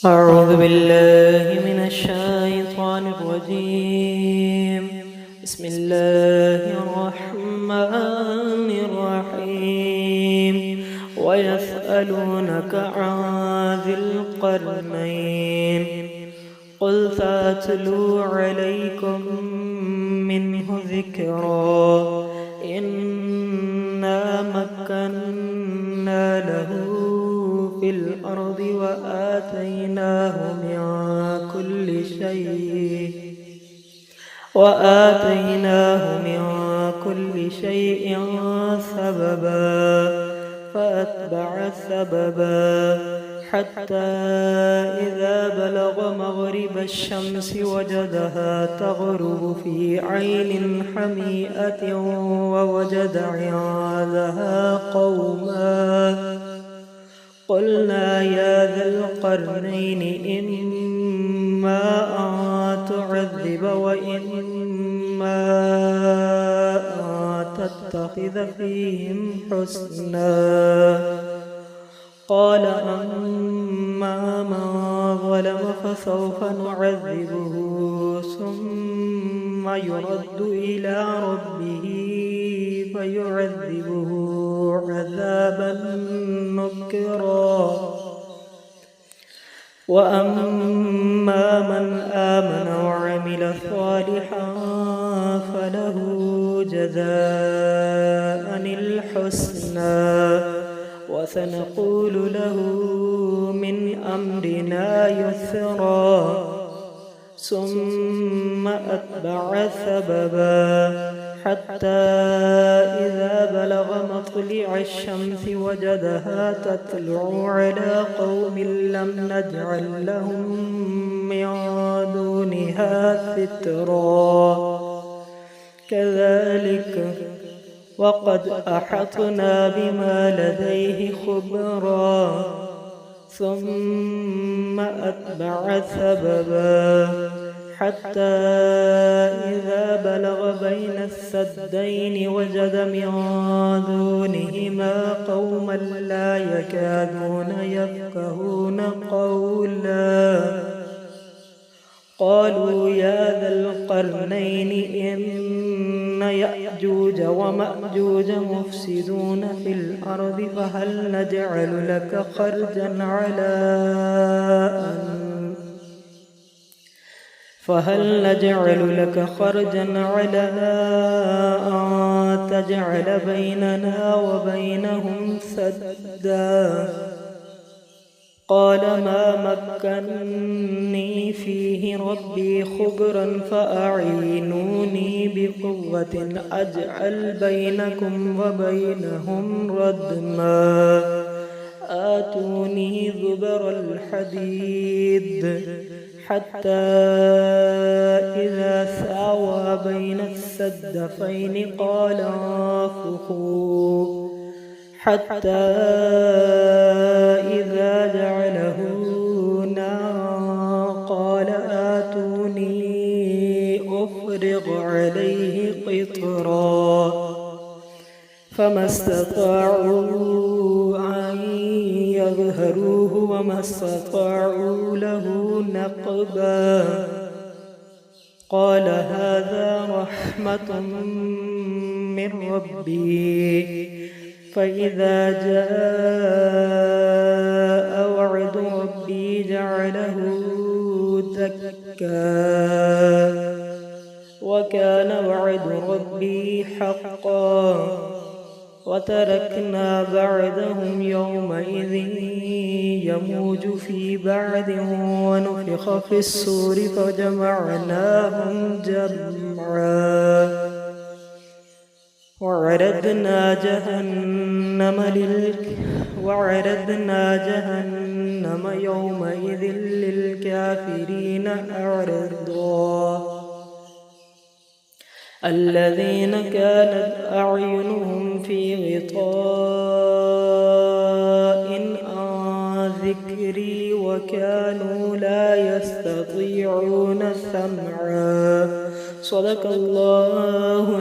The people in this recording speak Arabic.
أعوذ بالله من الشيطان الرجيم. بسم الله الرحمن الرحيم. ويسألونك عن ذي القرنين قل سأتلو عليكم منه ذكرا إنا مكنا له في الأرض وآتيناه من كل شيء سببا فأتبع سببا حتى إذا بلغ مغرب الشمس وجدها تغرب في عين حمئة ووجد عندها قوما قلنا يا ذا القرنين إما أن تعذب وإما أن تتخذ فيهم حسنا قال أما من ظلم فسوف نعذبه ثم يرد إلى ربه فيعذبه عذابا نكرا وأما من آمن وعمل صالحا فله جزاء الحسنى وسنقول له من أمرنا يسرا ثم أتبع سببا حتى إذا بلغ مطلع الشمس وجدها تطلع على قوم لم نجعل لهم من دونها سترا كذلك وقد أحطنا بما لديه خبرا ثم أتبع سببا حتى إذا بلغ بين السدين وجد من دونهما قوما لا يكادون يفقهون قولا قالوا يا ذا القرنين إن يأجوج ومأجوج مفسدون في الأرض فهل نجعل لك خرجا على أن تجعل بيننا وبينهم سدا قال ما مكنني فيه ربي خبرا فأعينوني بقوة أجعل بينكم وبينهم ردما آتوني زبر الحديد حتى إذا ساوى بين السدفين قال انفخوا حتى إذا جعله نارا قال آتوني أفرغ عليه قطرا فما استطاعوا أن يظهروه وما استطاعوا له نقبا قال هذا رحمة من ربي فإذا جاء وعد ربي جعله دكا وكان وعد ربي حقا وتركنا بعدهم يومئذ يموج في بعد ونفخ في الصور فجمعناهم جمعا وعرضنا جهنم يومئذ للكافرين عرضا الذين كانت أعينهم في غطاء عن ذكري وكانوا لا يستطيعون سمعا صدق الله